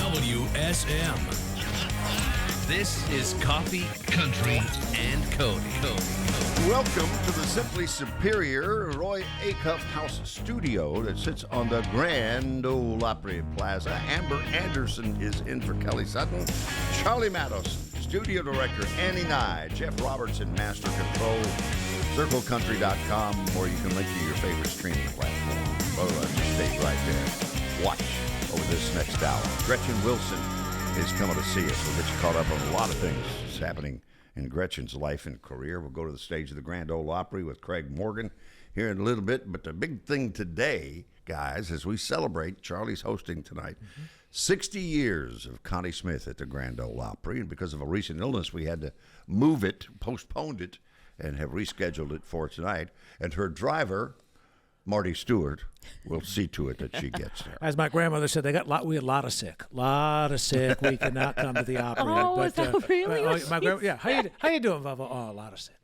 WSM. This is Coffee, Country, and Cody. Welcome to the Simply Superior Roy Acuff House Studio that sits on the Grand Ole Opry Plaza. Amber Anderson is in for Kelly Sutton. Charlie Matos, Studio Director. Annie Nye. Jeff Robertson, Master Control. CircleCountry.com, where you can link to your favorite streaming platform. Otherwise, you stay right there. Watch over this next hour. Gretchen Wilson is coming to see us. We'll get you caught up on a lot of things that's happening in Gretchen's life and career. We'll go to the stage of the Grand Ole Opry with Craig Morgan here in a little bit. But the big thing today, guys, as we celebrate, Charlie's hosting tonight, 60 years of Connie Smith at the Grand Ole Opry. And because of a recent illness, we had to move it, postponed it, and have rescheduled it for tonight. And her driver, Marty Stewart, will see to it that she gets there. As my grandmother said, we had a lot of sick. We could not come to the Opry. Oh, is that really? My grandma, yeah. How you doing, Vava? Oh, a lot of sick.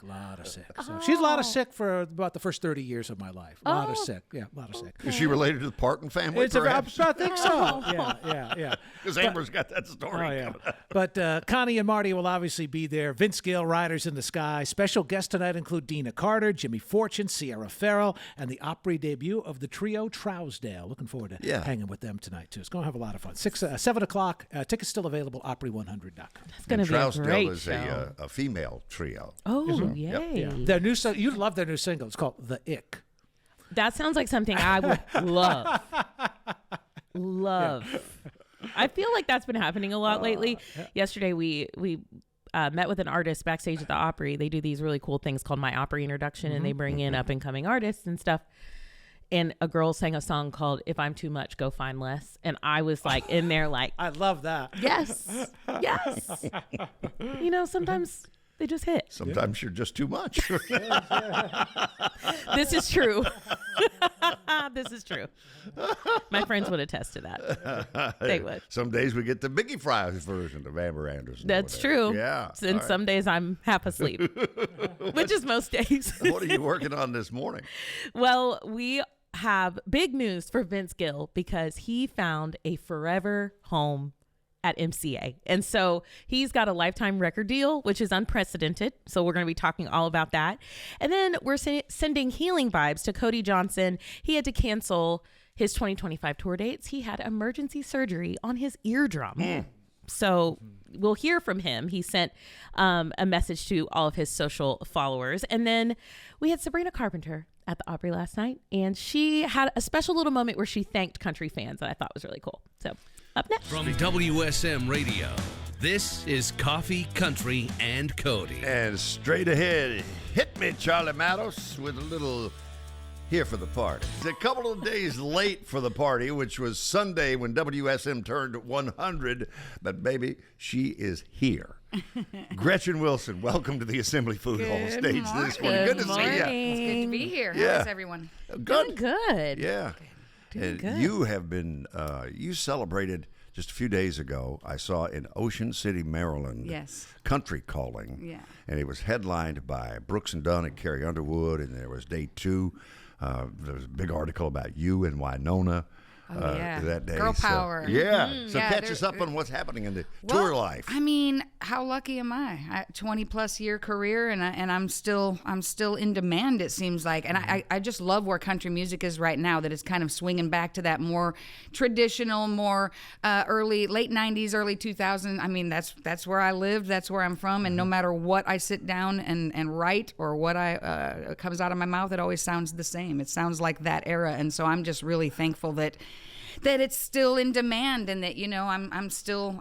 So she's a lot of sick for about the first 30 years of my life. A lot of sick. Yeah, a lot of sick. Is she related to the Parton family, perhaps? I think so. Yeah. Because Amber's got that story. Oh, yeah. But Connie and Marty will obviously be there. Vince Gill, Riders in the Sky. Special guests tonight include Dina Carter, Jimmy Fortune, Sierra Farrell, and the Opry debut of the trio Trousdale. Looking forward to hanging with them tonight, too. It's going to have a lot of fun. 7 o'clock. Tickets still available, Opry100.com. It's going to be a great is show. a female trio. Oh, yay. Yep. Yeah. Their new you'd love their new single. It's called The Ick. That sounds like something I would love. I feel like that's been happening a lot lately. Yesterday, we met with an artist backstage at the Opry. They do these really cool things called My Opry Introduction, and they bring in up-and-coming artists and stuff. And a girl sang a song called If I'm Too Much, Go Find Less. And I was like in there like, I love that. Yes. You know, sometimes they just hit. Sometimes you're just too much. This is true. This is true. My friends would attest to that. They would. Some days we get the Biggie Fries version of Amber Anderson. That's true. Yeah. And some days I'm half asleep, which is most days. What are you working on this morning? Well, we have big news for Vince Gill because he found a forever home at MCA. And so he's got a lifetime record deal, which is unprecedented. So we're going to be talking all about that. And then we're sending healing vibes to Cody Johnson. He had to cancel his 2025 tour dates. He had emergency surgery on his eardrum. So we'll hear from him. He sent a message to all of his social followers. And then we had Sabrina Carpenter at the Opry last night, and she had a special little moment where she thanked country fans that I thought was really cool. So up next. From WSM Radio, this is Coffee, Country, and Cody. And straight ahead, hit me, Charlie Matos, with a little here for the party. It's a couple of days late for the party, which was Sunday when WSM turned 100. But, baby, she is here. Gretchen Wilson, welcome to the Assembly Food Hall stage this morning. Good to see you. It's good to be here. Yeah. How's everyone? Doing good. Yeah. Doing good. You have been, you celebrated just a few days ago, I saw in Ocean City, Maryland, Yes. Country Calling. Yeah. And it was headlined by Brooks and Dunn and Carrie Underwood, and there was day two. There was a big article about you and Winona. That day. Girl power. So catch us up on what's happening in the tour life. I mean, how lucky am I? 20+ year career, and I'm still in demand. It seems like, and I just love where country music is right now. That it's kind of swinging back to that more traditional, more late '90s, early 2000s. I mean, that's where I lived. That's where I'm from. And no matter what I sit down and write or what comes out of my mouth, it always sounds the same. It sounds like that era, and so I'm just really thankful that it's still in demand, and that, you know, I'm still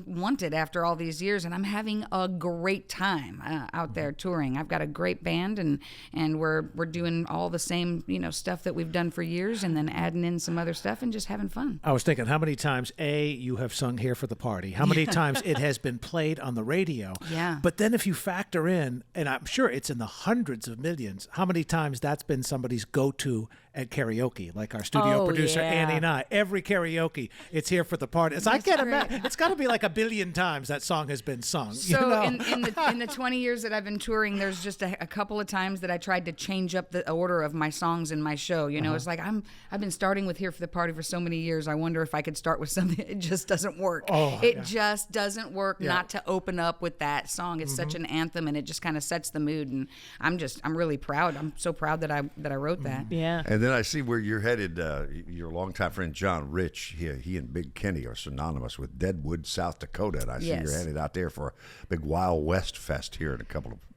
wanted after all these years, and I'm having a great time out there touring. I've got a great band, and we're doing all the same, you know, stuff that we've done for years, and then adding in some other stuff and just having fun. I was thinking, how many times you have sung Here for the Party? How many times it has been played on the radio? Yeah. But then if you factor in, and I'm sure it's in the hundreds of millions, how many times that's been somebody's go-to at karaoke, like our studio producer yeah. Annie and I. Every karaoke, it's here for the party. So I can't imagine. It's got to be like 1 billion times that song has been sung. So in the 20 years that I've been touring, there's just a couple of times that I tried to change up the order of my songs in my show. You know, it's like I've been starting with Here for the Party for so many years. I wonder if I could start with something. It just doesn't work. It just doesn't work not to open up with that song. It's such an anthem, and it just kind of sets the mood. And I'm really proud. I'm so proud that I wrote that. Yeah. And then I see where you're headed. Your longtime friend John Rich, he and Big Kenny are synonymous with Deadwood, South Dakota. And I see you're headed out there for a big Wild West Fest here in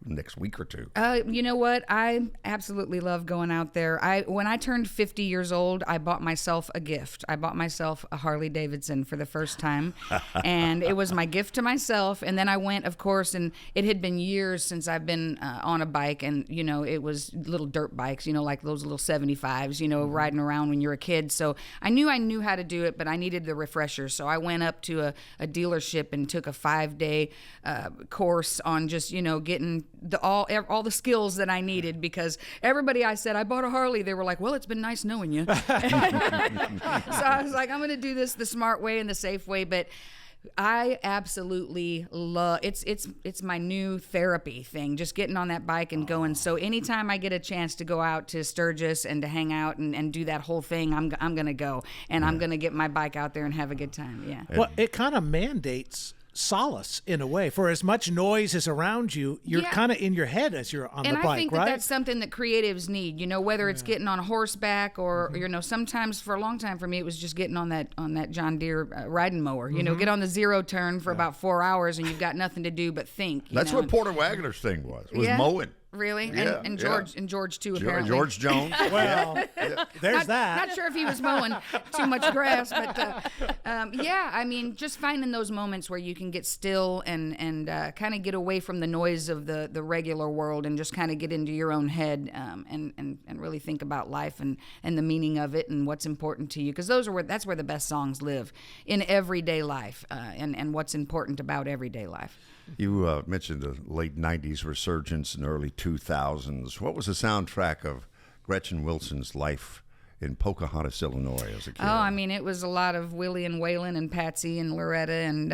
next week or two. You know what? I absolutely love going out there. When I turned 50 years old, I bought myself a gift. I bought myself a Harley Davidson for the first time, and it was my gift to myself. And then I went, of course, and it had been years since I've been on a bike, and it was little dirt bikes, like those little 75s, riding around when you're a kid. So I knew how to do it, but I needed the refresher. So I went up to a dealership and took a 5-day course on just getting all the skills that I needed, because everybody I said I bought a Harley, they were like, well, it's been nice knowing you. So I was like, I'm going to do this the smart way and the safe way. But I absolutely love it's my new therapy thing, just getting on that bike and going. So anytime I get a chance to go out to Sturgis and to hang out and do that whole thing, I'm going to go, and I'm going to get my bike out there and have a good time. Yeah. Well, it kind of mandates solace in a way. For as much noise is around you, you're kind of in your head as you're on the bike, right? And I think that's something that creatives need, whether it's getting on horseback or, sometimes for a long time for me, it was just getting on that John Deere riding mower, get on the zero turn for about 4 hours and you've got nothing to do but think. That's what Porter Wagner's thing was mowing. Really? Yeah, and George too, apparently. George Jones. Well, there's that. Not sure if he was mowing too much grass, but just finding those moments where you can get still and kind of get away from the noise of the regular world and just kind of get into your own head and really think about life and the meaning of it and what's important to you, because that's where the best songs live, in everyday life and what's important about everyday life. You mentioned the late 90s resurgence and early 2000s. What was the soundtrack of Gretchen Wilson's life in Pocahontas, Illinois as a kid? Oh, I mean, it was a lot of Willie and Waylon and Patsy and Loretta and,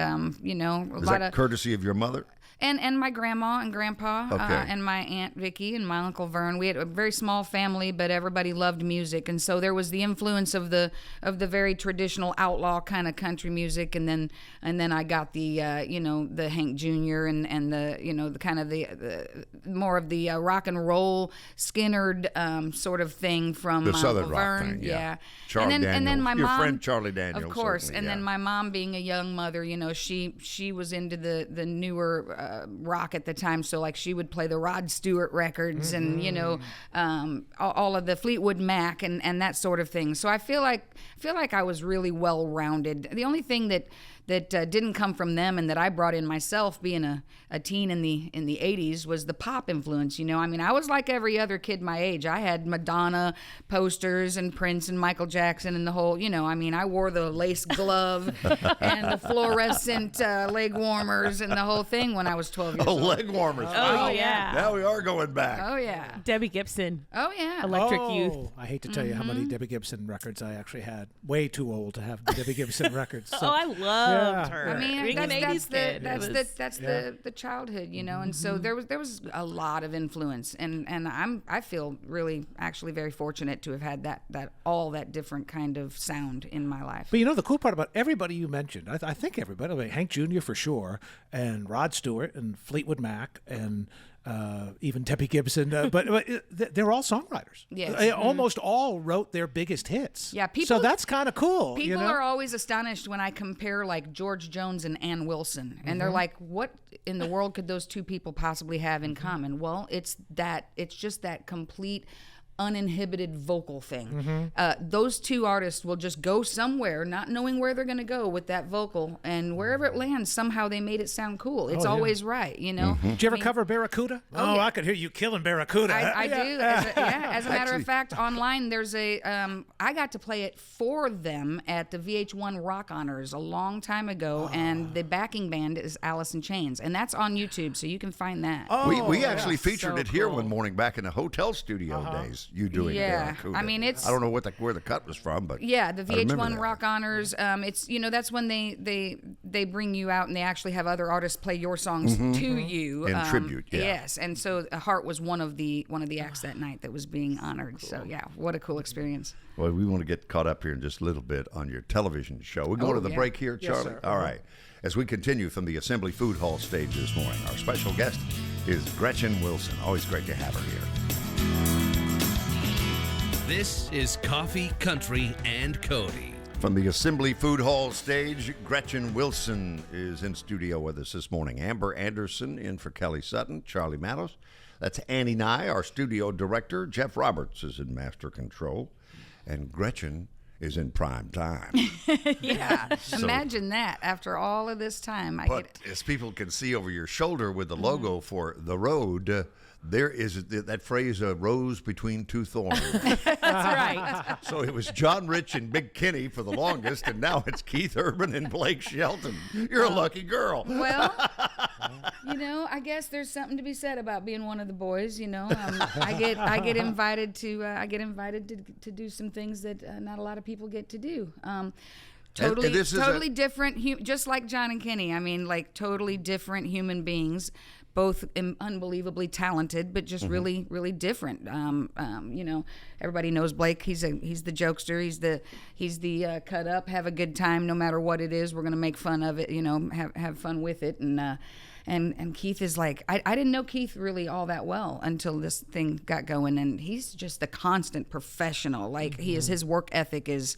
Was that courtesy of your mother? And my grandma and grandpa, Okay. and my Aunt Vicky and my Uncle Vern. We had a very small family, but everybody loved music, and so there was the influence of the very traditional outlaw kind of country music, and then I got the the Hank Jr. and the the kind of the more of the rock and roll Skinnerd sort of thing from The my Southern Uncle rock Vern. thing, yeah. And then my your mom, friend Charlie Daniels, of course, certainly, and then my mom, being a young mother, she was into the newer rock at the time, so like she would play the Rod Stewart records and all of the Fleetwood Mac and that sort of thing. So I feel like I was really well rounded. The only thing that didn't come from them and that I brought in myself, being a teen in the 80s, was the pop influence. I mean, I was like every other kid my age. I had Madonna posters and Prince and Michael Jackson and the whole, I mean, I wore the lace glove and the fluorescent leg warmers and the whole thing when I was 12 years old. leg warmers. Oh, yeah. Now we are going back. Oh, yeah. Debbie Gibson. Oh, yeah. Electric Youth. I hate to tell you how many Debbie Gibson records I actually had. Way too old to have the Debbie Gibson records. So. I loved her. I mean, Being an 80s kid. That's the childhood, and so there was a lot of influence, and I feel really actually very fortunate to have had that all that different kind of sound in my life. But the cool part about everybody you mentioned, I think everybody, Hank Jr. for sure, and Rod Stewart and Fleetwood Mac and even Debbie Gibson, but they're all songwriters. Yes. They almost all wrote their biggest hits. Yeah, so that's kind of cool. People are always astanished when I compare like George Jones and Ann Wilson, and they're like, "What in the world could those two people possibly have in common?" Well, it's just that complete uninhibited vocal thing. Those two artists will just go somewhere not knowing where they're going to go with that vocal, and wherever it lands, somehow they made it sound cool. It's always right, Did you ever cover Barracuda? Oh, yeah. I could hear you killing Barracuda. I do. As a matter of fact, online there's I got to play it for them at the VH1 Rock Honors a long time ago, and the backing band is Alice in Chains, and that's on YouTube, so you can find that. We actually featured So it here cool. one morning back in the hotel studio days. was you doing Barracuda. I mean, it's... I don't know where the cut was from, but yeah, the VH1 that. Rock Honors. It's that's when they bring you out and they actually have other artists play your songs to you in tribute. Yeah. Yes, and so Heart was one of the acts that night that was being honored. Cool. So yeah, what a cool experience. Well, we want to get caught up here in just a little bit on your television show. We're going to the break here, Charlie. Yes, sir. All right. As we continue from the Assembly Food Hall stage this morning, our special guest is Gretchen Wilson. Always great to have her here. This is Coffee, Country, and Cody. From the Assembly Food Hall stage, Gretchen Wilson is in studio with us this morning. Amber Anderson in for Kelly Sutton, Charlie Matos. That's Annie Nye, our studio director. Jeff Roberts is in master control. And Gretchen is in prime time. Yeah, imagine that after all of this time. But as people can see over your shoulder with the logo for The Road, there is that phrase, a rose between two thorns. That's right. So it was John Rich and Big Kenny for the longest, and now it's Keith Urban and Blake Shelton. You're a lucky girl. Well, I guess there's something to be said about being one of the boys. I get invited to do some things that not a lot of people get to do. Totally different, just like John and Kenny. I mean, like totally different human beings, both unbelievably talented, but just really, really different. Everybody knows Blake. He's the jokester. He's the cut up, have a good time no matter what it is. We're gonna make fun of it. Have fun with it. And Keith is like, I didn't know Keith really all that well until this thing got going, and he's just the constant professional. Like his work ethic is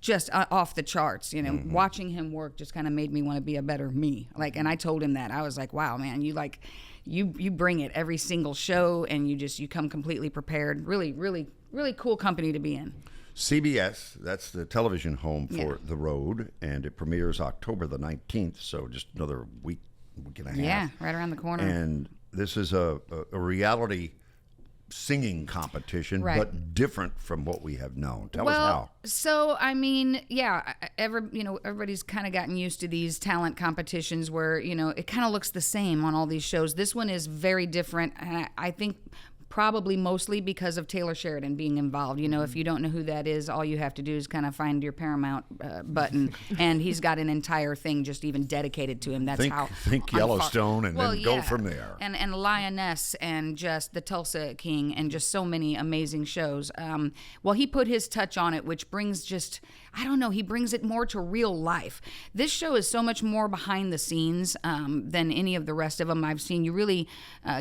just off the charts. Watching him work just kind of made me want to be a better me. And I told him that. I was like, wow, man, you bring it every single show, and you come completely prepared. Really, really, really cool company to be in. CBS, that's the television home for The Road, and it premieres October the 19th, so just another week and a half. Yeah, right around the corner. And this is a reality singing competition, but different from what we have known. Tell us how. So, I mean, everybody's kind of gotten used to these talent competitions where, it kind of looks the same on all these shows. This one is very different, and I think probably mostly because of Taylor Sheridan being involved. If you don't know who that is, all you have to do is kind of find your Paramount button, and he's got an entire thing just even dedicated to him. That's think Yellowstone, and then go from there. And Lioness, and just the Tulsa King, and just so many amazing shows. He put his touch on it, which brings he brings it more to real life. This show is so much more behind the scenes than any of the rest of them I've seen. You really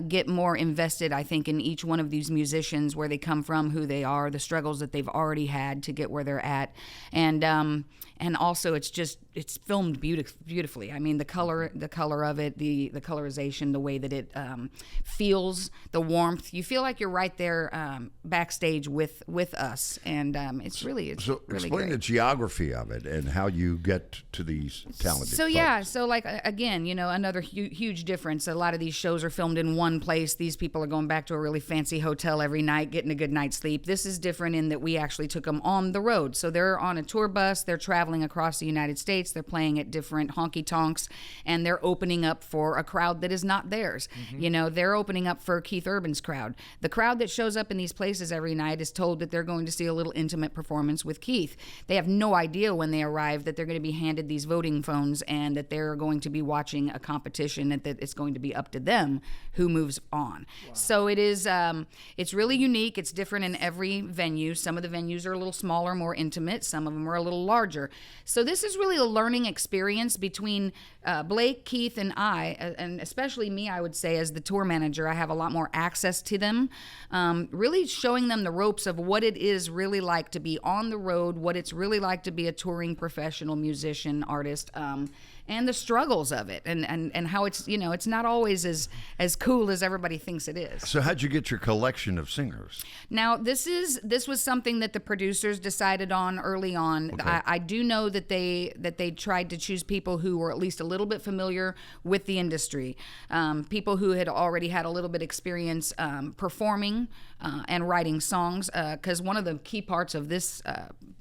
get more invested, I think, in each one of these musicians, where they come from, who they are, the struggles that they've already had to get where they're at, and also it's filmed beautifully. I mean, the color of it, the colorization, the way that it feels, the warmth. You feel like you're right there backstage with us, and it's really explain great. The geography of it and how you get to these talented folks. So like again, another huge difference. A lot of these shows are filmed in one place. These people are going back to a really fancy hotel every night, getting a good night's sleep. This is different in that we actually took them on the road. So they're on a tour bus. They're traveling across the United States. They're playing at different honky-tonks, and they're opening up for a crowd that is not theirs. They're opening up for Keith Urban's crowd. The crowd that shows up in these places every night is told that they're going to see a little intimate performance with Keith. They have no idea when they arrive that they're going to be handed these voting phones, and that they're going to be watching a competition, and that it's going to be up to them who moves on. Wow. So it is, it's really unique. It's different in every venue. Some of the venues are a little smaller, more intimate. Some of them are a little larger. So this is really a learning experience between Blake, Keith, and I, and especially me, I would say, as the tour manager. I have a lot more access to them, really showing them the ropes of what it is really like to be on the road, what it's really like to be a touring professional musician, artist, and the struggles of it, and how it's it's not always as cool as everybody thinks it is. So how'd you get your collection of singers? Now this was something that the producers decided on early on. Okay. I do know that they tried to choose people who were at least a little bit familiar with the industry, people who had already had a little bit experience performing and writing songs, because one of the key parts of this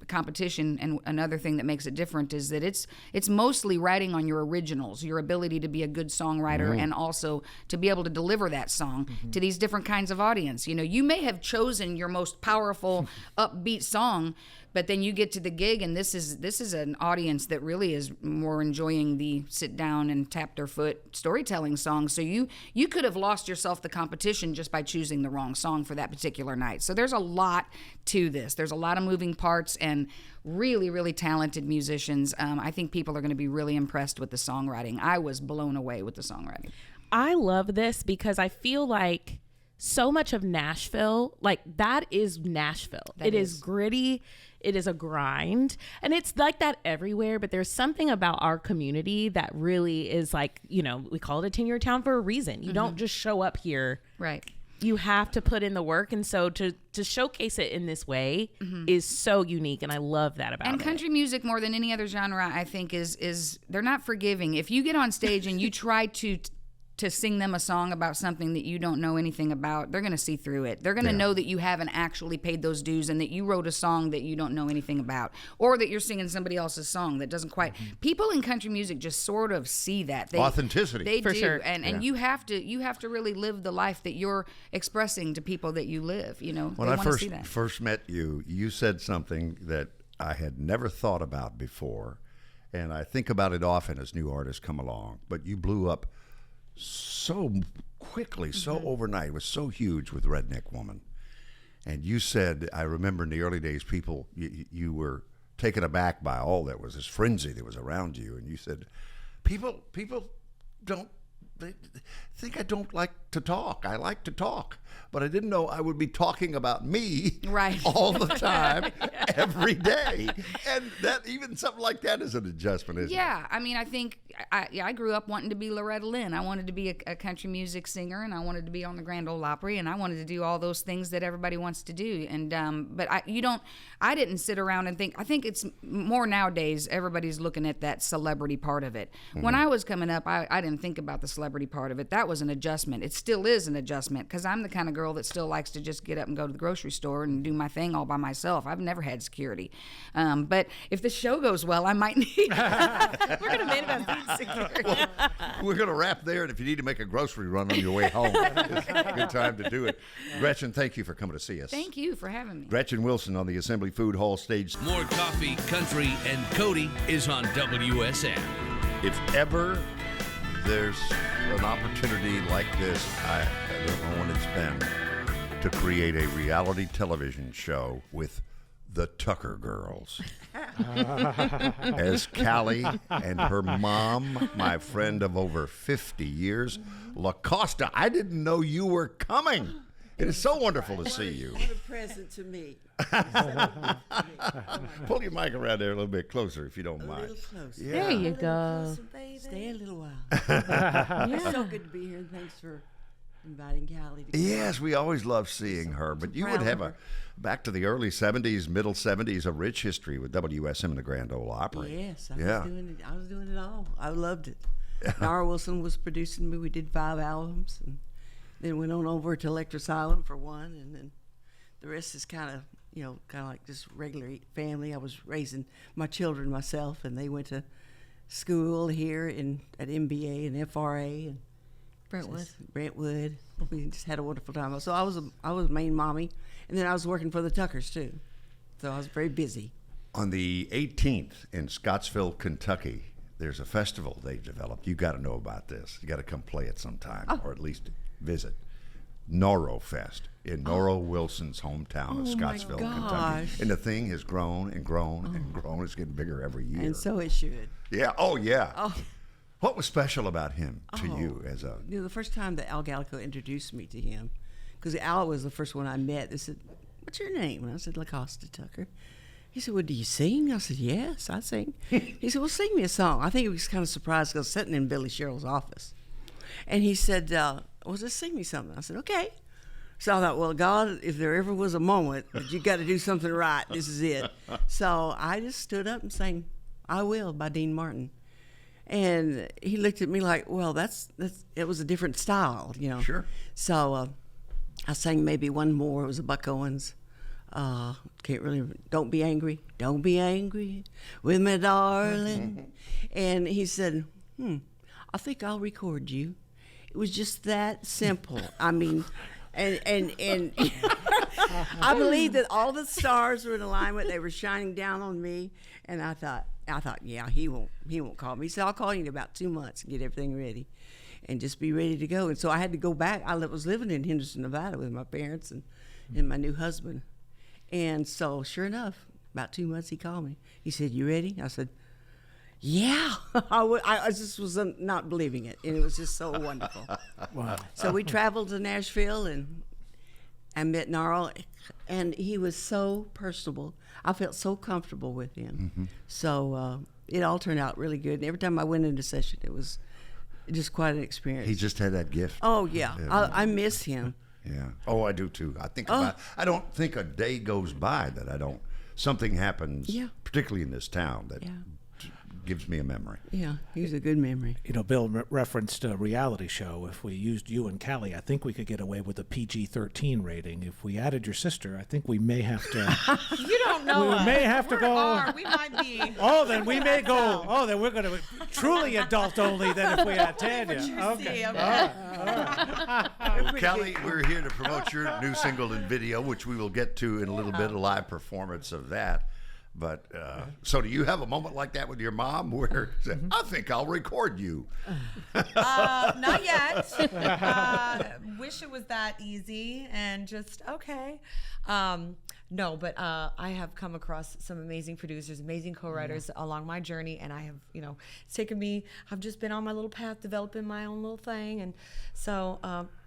competition, and another thing that makes it different, is that it's mostly writing on on your originals, your ability to be a good songwriter, and also to be able to deliver that song to these different kinds of audience. You know, you may have chosen your most powerful, upbeat song, but then you get to the gig, and this is an audience that really is more enjoying the sit down and tap their foot storytelling song. So you could have lost yourself the competition just by choosing the wrong song for that particular night. So there's a lot to this. There's a lot of moving parts and really, really talented musicians. I think people are going to be really impressed with the songwriting. I was blown away with the songwriting. I love this because I feel like so much of Nashville, like that is Nashville. It is gritty. It is a grind. And it's like that everywhere. But there's something about our community that really is like, you know, we call it a 10-year town for a reason. You don't just show up here. Right. You have to put in the work. And so to showcase it in this way is so unique. And I love that about it. And country music, more than any other genre, I think is they're not forgiving. If you get on stage and you try to sing them a song about something that you don't know anything about, they're going to see through it. They're going to know that you haven't actually paid those dues and that you wrote a song that you don't know anything about, or that you're singing somebody else's song that doesn't quite. People in country music just sort of see that. Authenticity. They For do. sure. And you have to really live the life that you're expressing to people that you live, you know. When they I want to see that. first met you, you said something that I had never thought about before, and I think about it often as new artists come along, but you blew up so quickly, so overnight. It was so huge with Redneck Woman. And you said, I remember in the early days, people, you were taken aback by all that was this frenzy that was around you. And you said, people don't, they think I don't like to talk. I like to talk. But I didn't know I would be talking about me all the time, every day. And that even something like that is an adjustment, isn't it? Yeah, I mean, I think I grew up wanting to be Loretta Lynn. I wanted to be a country music singer, and I wanted to be on the Grand Ole Opry, and I wanted to do all those things that everybody wants to do. And but I didn't sit around and think. I think it's more nowadays. Everybody's looking at that celebrity part of it. When I was coming up, I didn't think about the celebrity part of it. That was an adjustment. It still is an adjustment because I'm the kind of girl that still likes to just get up and go to the grocery store and do my thing all by myself. I've never had security. But if the show goes well, I might need. We're going to manifest security. Well, we're going to wrap there, and if you need to make a grocery run on your way home, it's a good time to do it. Gretchen, thank you for coming to see us. Thank you for having me. Gretchen Wilson on the Assembly Food Hall stage. More coffee, country, and Cody is on WSM. If ever there's an opportunity like this, I don't know when it's been, to create a reality television show with the Tucker girls. As Cali and her mom, my friend of over 50 years, La Costa, I didn't know you were coming. It is so wonderful to see you. What a present to me. Pull your mic around there a little bit closer if you don't A mind. little closer. Yeah. There you go. Stay a little while. It's so good to be here, and thanks for inviting Cali to come. Yes, we always love seeing her, but you would have back to the early 70s, middle 70s, a rich history with WSM and the Grand Ole Opry. Yes, I was doing it all. I loved it. Nara Wilson was producing me. We did 5 albums, and then went on over to Electric Island for 1, and then the rest is kind of like just regular family. I was raising my children myself, and they went to school here at MBA and FRA and Brentwood. We just had a wonderful time. So I was main mommy, and then I was working for the Tuckers too. So I was very busy. On the 18th in Scottsville, Kentucky, there's a festival they've developed. You got to know about this. You got to come play it sometime, or at least visit. Noro Fest in Noro Wilson's hometown of Scottsville, Kentucky. And the thing has grown and grown and grown. It's getting bigger every year. And so it should. Yeah. Oh, yeah. Oh. What was special about him to you as a... The first time that Al Gallico introduced me to him, because Al was the first one I met, they said, "What's your name?" And I said, "La Costa Tucker." He said, "Well, do you sing?" I said, "Yes, I sing." He said, "Well, sing me a song." I think he was kind of surprised because I was sitting in Billy Sherrill's office. And he said, "Well, just sing me something." I said, "Okay." So I thought, well, God, if there ever was a moment that you got to do something right, this is it. So I just stood up and sang "I Will" by Dean Martin. And he looked at me like, well, it was a different style, Sure. So I sang maybe one more. It was a Buck Owens, Can't really. Don't be angry with me, darling. And he said, I think I'll record you. It was just that simple. I mean, and I believe that all the stars were in alignment. They were shining down on me, and I thought, yeah, he won't call me. He said, I'll call you in about 2 months and get everything ready, and just be ready to go. And so I had to go back. I was living in Henderson, Nevada, with my parents and my new husband. And so, sure enough, about 2 months, he called me. He said, "You ready?" I said, "Yeah." I just was not believing it, and it was just so wonderful. Wow. So we traveled to Nashville, and I met Gnarl, and he was so personable. I felt so comfortable with him. So it all turned out really good. And every time I went into session, it was just quite an experience. He just had that gift. Oh, yeah. I miss him. Yeah. Oh, I do too. I don't think a day goes by that something happens, particularly in this town, that gives me a memory. Yeah, he's a good memory. You know, Bill referenced a reality show. If we used you and Cali, I think we could get away with a PG-13 rating. If we added your sister, I think we may have to. You don't know. We may have to go. We might be. Oh, then we may go. Oh, then we're going to truly adult only. Then if we add Tanya. Okay. All right. Well, Cali, we're here to promote your new single and video, which we will get to in a little bit, a live performance of that. But so do you have a moment like that with your mom where you say, I think I'll record you? Not yet. Wish it was that easy and just okay. No, but I have come across some amazing producers, amazing co-writers along my journey, and I have, it's taken me. I've just been on my little path, developing my own little thing, and so.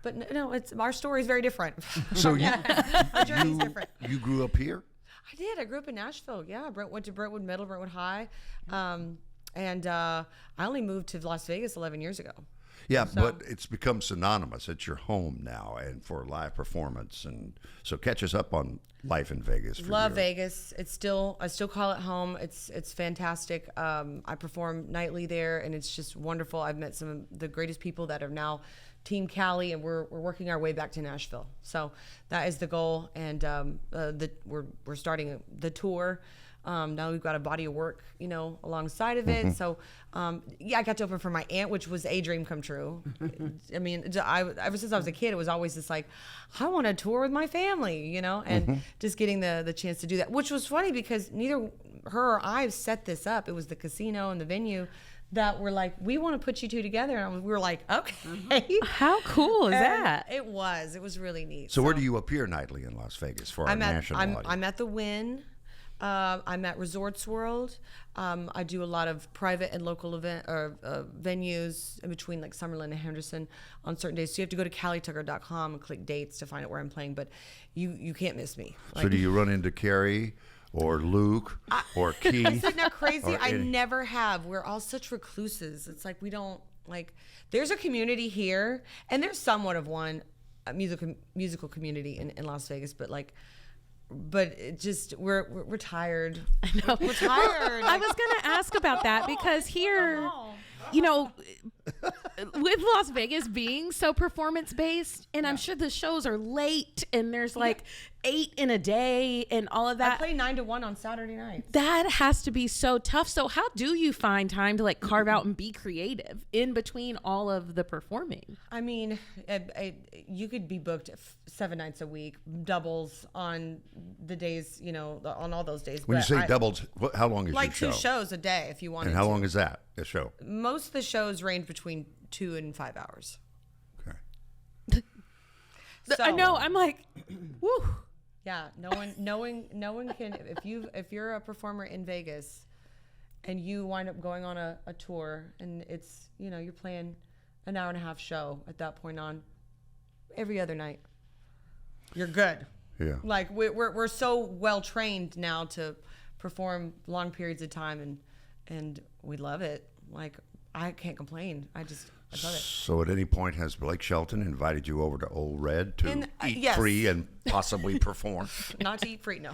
But no, our story is very different. So our journey's different. You grew up here? I did. I grew up in Nashville. Yeah, went to Brentwood Middle, Brentwood High, and I only moved to Las Vegas 11 years ago. Yeah, but it's become synonymous. It's your home now, and for live performance, and so catch us up on life in Vegas. Love Vegas. I still call it home. It's fantastic. I perform nightly there, and it's just wonderful. I've met some of the greatest people that are now Team Cali, and we're working our way back to Nashville. So that is the goal, and we're starting the tour. Now we've got a body of work, alongside of it. So, I got to open for my aunt, which was a dream come true. I mean, ever since I was a kid, it was always just like, I want to tour with my family, and just getting the chance to do that, which was funny because neither her or I set this up. It was the casino and the venue that were like, we want to put you two together. And we were like, okay. How cool is that? It was really neat. So where do you appear nightly in Las Vegas for our national audience? I'm at the Wynn. I'm at Resorts World. I do a lot of private and local venues in between like Summerlin and Henderson on certain days. So you have to go to CaliTucker.com and click dates to find out where I'm playing. But you can't miss me. So do you run into Carrie or Luke or Keith? Isn't that crazy? I never have. We're all such recluses. It's like we don't like. There's a community here, and there's somewhat of one musical community in Las Vegas, but like. But it just we're tired. I know. We're tired. I was going to ask about that because here, with Las Vegas being so performance based, and I'm sure the shows are late, and there's like 8 in a day and all of that. I play 9 to 1 on Saturday nights. That has to be so tough. So how do you find time to like carve out and be creative in between all of the performing? I mean, you could be booked 7 nights a week, doubles on the days, on all those days. When you say doubles, how long is your show? Like 2 shows a day if you want. And how long is that, the show? Most of the shows range between 2 and 5 hours. Okay. So, I know. I'm like, woo. Yeah, no one can. If you're a performer in Vegas, and you wind up going on a tour, and it's you're playing an hour and a half show at that point on every other night, you're good. Yeah. Like we're so well trained now to perform long periods of time, and we love it. Like I can't complain. I love it. So at any point has Blake Shelton invited you over to Old Red to eat yes. free and possibly perform? Not to eat free, no.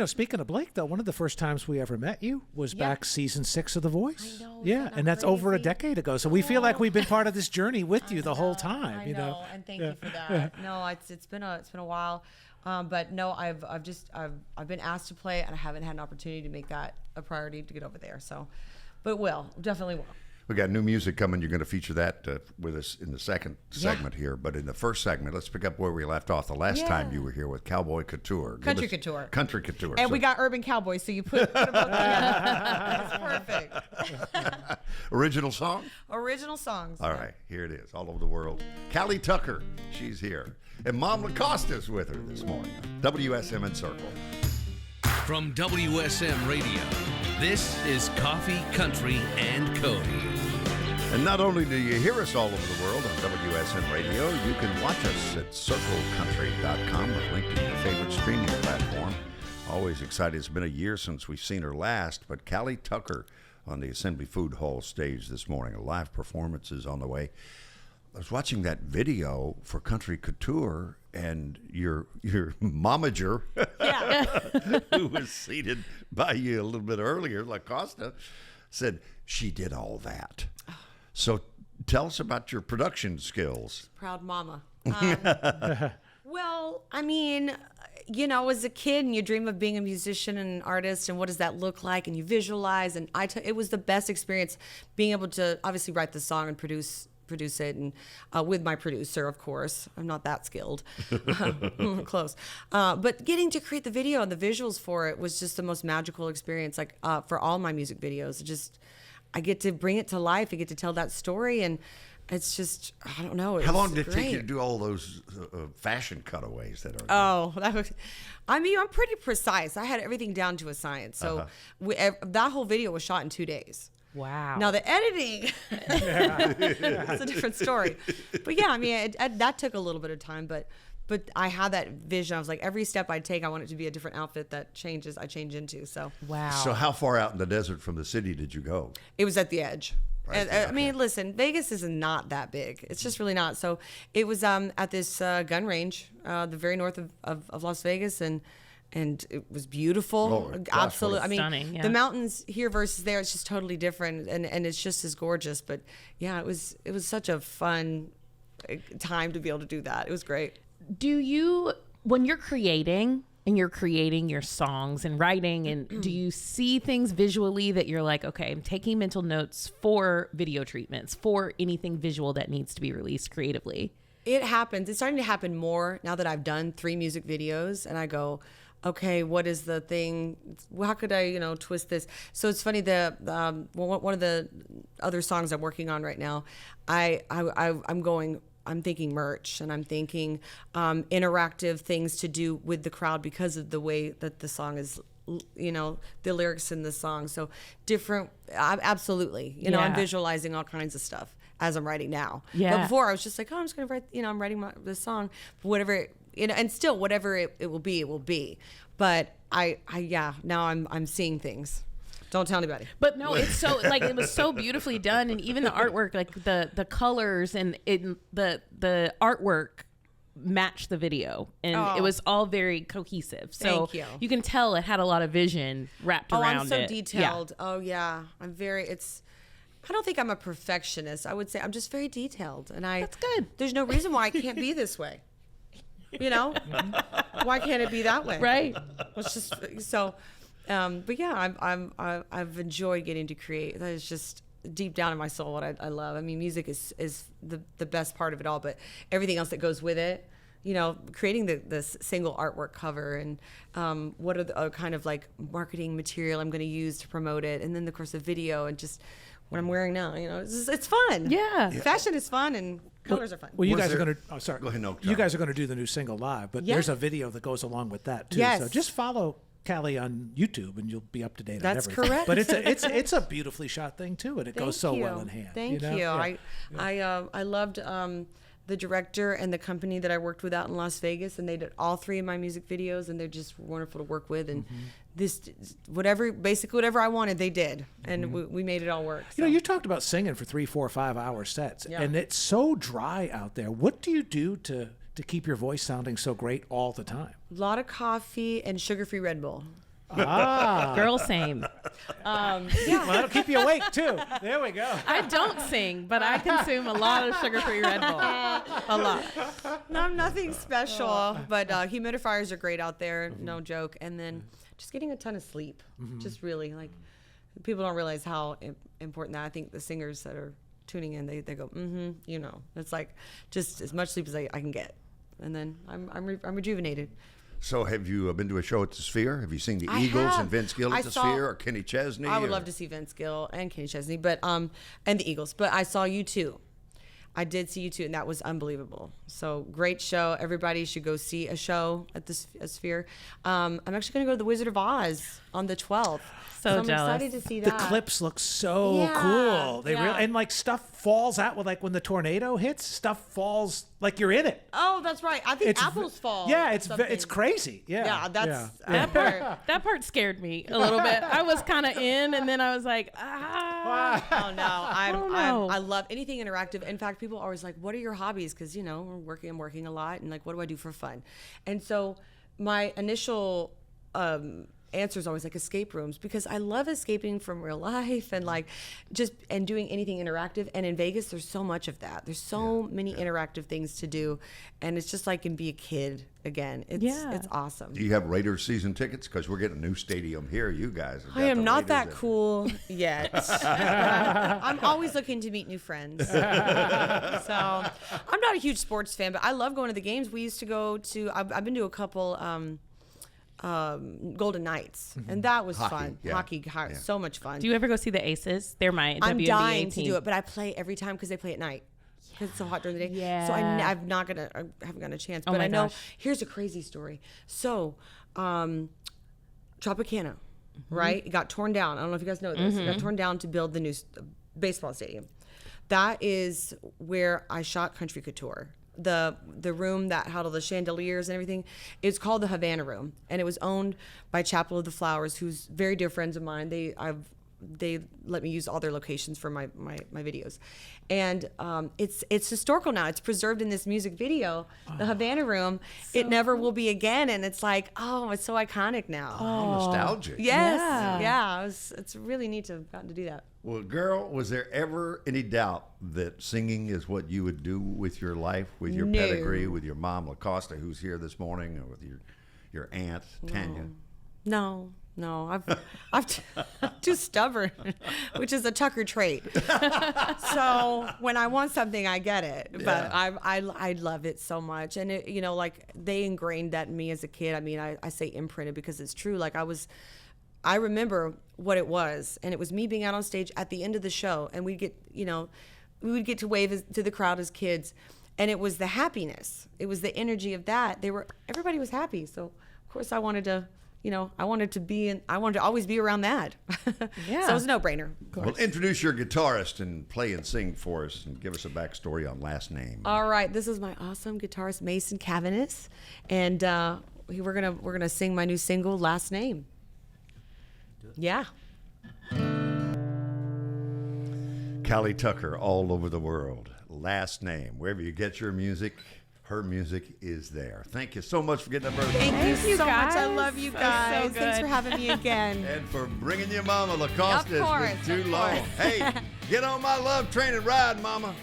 speaking of Blake, though, one of the first times we ever met you was back season 6 of The Voice. I know. Yeah, and that's over a decade ago. So we feel like we've been part of this journey with you the whole time. I know, and thank you for that. No, it's been a while, but no, I've been asked to play, and I haven't had an opportunity to make that a priority to get over there. So, but definitely will. We got new music coming. You're going to feature that with us in the second segment here. But in the first segment, let's pick up where we left off the last time you were here with Cowboy Couture. Country Couture. Country Couture. And we got Urban Cowboys, so you put them both together. That's perfect. Original song? Original songs. All right, here it is, all over the world. Cali Tucker, she's here. And Mom LaCosta's with her this morning. WSM and Circle. From WSM Radio, this is Coffee, Country, and Cody. And not only do you hear us all over the world on WSM Radio, you can watch us at circlecountry.com or linked to your favorite streaming platform. Always excited. It's been a year since we've seen her last, but Cali Tucker on the Assembly Food Hall stage this morning. A live performance is on the way. I was watching that video for Country Couture, and your momager, who was seated by you a little bit earlier, LaCosta, said she did all that. So tell us about your production skills. Proud mama. Well, I mean, as a kid and you dream of being a musician and an artist and what does that look like, and you visualize, and it was the best experience being able to obviously write the song and produce it, and with my producer, of course. I'm not that skilled. Close. But getting to create the video and the visuals for it was just the most magical experience, like for all my music videos. I get to bring it to life. I get to tell that story, and it's just, I don't know. How long did it take you to do all those fashion cutaways that are? I'm pretty precise. I had everything down to a science. So that whole video was shot in 2 days. Wow. Now the editing, that's a different story. But yeah, I mean, that took a little bit of time, but I had that vision. I was like, every step I take, I want it to be a different outfit that I change into. So wow. So how far out in the desert from the city did you go? It was at the edge. Right. I mean, listen, Vegas is not that big. It's just really not. So it was at this gun range, the very north of Las Vegas, and it was beautiful. Oh, gosh, absolutely. I mean, stunning, yeah. The mountains here versus there, it's just totally different, and it's just as gorgeous. But yeah, it was such a fun time to be able to do that. It was great. Do you, when you're creating your songs and writing, and do you see things visually that you're like, okay, I'm taking mental notes for video treatments, for anything visual that needs to be released creatively? It happens. It's starting to happen more now that I've done 3 music videos, and I go, okay, what is the thing? How could I, twist this? So it's funny. One of the other songs I'm working on right now, I'm thinking merch, and I'm thinking interactive things to do with the crowd because of the way that the song is, the lyrics in the song. So different, absolutely. I'm visualizing all kinds of stuff as I'm writing now. Yeah. But before I was just like, I'm just going to write, I'm writing this song, whatever, and still whatever it will be, it will be. But now I'm seeing things. Don't tell anybody. But no, it's so it was so beautifully done, and even the artwork, like the colors and the artwork matched the video, and it was all very cohesive. So Thank you. You can tell it had a lot of vision wrapped around it. I'm so detailed. Yeah. Oh yeah, I don't think I'm a perfectionist. I would say I'm just very detailed, and That's good. There's no reason why I can't be this way. Why can't it be that way? Right. It's just so. But yeah, I've enjoyed getting to create. That is just deep down in my soul what I love. I mean, music is the best part of it all, but everything else that goes with it. Creating this single artwork cover, and what are the kind of like marketing material I'm going to use to promote it, and then of course the video, and just what I'm wearing now. It's fun. Yeah. Fashion is fun, and colors are fun. Well, you guys are going to. Oh, sorry. Go ahead, no, you guys are going to do the new single live, but there's a video that goes along with that too. Yes. So just follow Cali on YouTube, and you'll be up to date on That's everything. correct. But it's a beautifully shot thing too, and it goes so Thank you. well in hand. Thank you. Yeah. I loved the director and the company that I worked with out in Las Vegas, and they did all 3 of my music videos, and they're just wonderful to work with. And basically whatever I wanted, they did, and we made it all work. So. You talked about singing for 3, 4, 5 hour sets, Yeah. and it's so dry out there. What do you do to to keep your voice sounding so great all the time? A lot of coffee and sugar-free Red Bull. Girl, same. Well, that'll keep you awake, too. There we go. I don't sing, but I consume a lot of sugar-free Red Bull. A lot. No, nothing special, but humidifiers are great out there, no joke. And then just getting a ton of sleep, just really, like, people don't realize how important that. I think the singers that are tuning in, they go, you know, it's like just as much sleep as I can get. And then I'm rejuvenated. So have you been to a show at the Sphere? Have you seen the I Eagles have. and Vince Gill I at the saw- Sphere or Kenny Chesney? I would love to see Vince Gill and Kenny Chesney, but and the Eagles. But I saw you too. I did see you too, and that was unbelievable. So great show. Everybody should go see a show at the Sphere. I'm actually going to go to the Wizard of Oz on the 12th. So I'm jealous. excited to see The that. clips look so Yeah, cool. They yeah. and like stuff falls out with like when the tornado hits, stuff falls like you're in it. Oh, that's right. I think It's apples fall. Yeah, or it's something. crazy. Yeah, Yeah, that's That part scared me a little bit. I was kind of in, and then I was like, Oh no, know. I love anything interactive. In fact, people are always like, "What are your hobbies?" Because I'm working a lot, and like, what do I do for fun? And so my initial answer is always like escape rooms, because I love escaping from real life and like and doing anything interactive. And in Vegas, there's so much of that. There's so many interactive things to do, and it's just like can be a kid again. It's awesome. Do you have Raiders season tickets? Because we're getting a new stadium here. You guys have got I am the not Raiders that in. cool yet. I'm always looking to meet new friends. So I'm not a huge sports fan, but I love going to the games. We used to go to, I've been to a couple Golden Knights, and that was Hockey, fun. yeah. Hockey, so much fun. do you ever go see the Aces? They're my I'm WNBA dying team. to do it, but I play every time because they play at night. Because it's so hot during the day. Yeah. So I haven't gotten a chance. But my I know, gosh. here's a crazy story. So, Tropicana, right? It got torn down. I don't know if you guys know this. It got torn down to build the new baseball stadium. That is where I shot Country Couture. The room that had all the chandeliers and everything, it's called the Havana Room, and it was owned by Chapel of the Flowers, who's very dear friends of mine. They let me use all their locations for my videos, and it's historical now. It's preserved in this music video, the Havana Room. It never will be again, and it's like, oh, it's so iconic now. Oh, nostalgic. Yes, Yeah. it's really neat to have gotten to do that. Well, girl, was there ever any doubt that singing is what you would do with your life, with your No. pedigree, with your mom, LaCosta, who's here this morning, or with your aunt, Tanya? No, I'm too stubborn, which is a Tucker trait. So when I want something, I get it. But I love it so much, and it, like they ingrained that in me as a kid. I mean, I say imprinted because it's true. Like I remember what it was, and it was me being out on stage at the end of the show, and we would get to wave to the crowd as kids, and it was the happiness. It was the energy of that. Everybody was happy, so of course I wanted to. I wanted to always be around that. Yeah. So it was a no-brainer. Well, introduce your guitarist and play and sing for us, and give us a backstory on last name. All right, this is my awesome guitarist Mason Cavanis, and we're gonna sing my new single, Last Name. Yeah. Cali Tucker, all over the world. Last name. Wherever you get your music, her music is there. Thank you so much for getting up early. Thank you so much. I guys. love you That was guys. so Thanks good. for having me again. And for bringing your mama LaCosta. Of course, It's been of too long. course. Hey, get on my love train and ride, mama.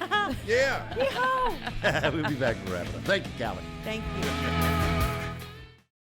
Yeah. We'll be back to wrap it up. Thank you, Cali. Thank you.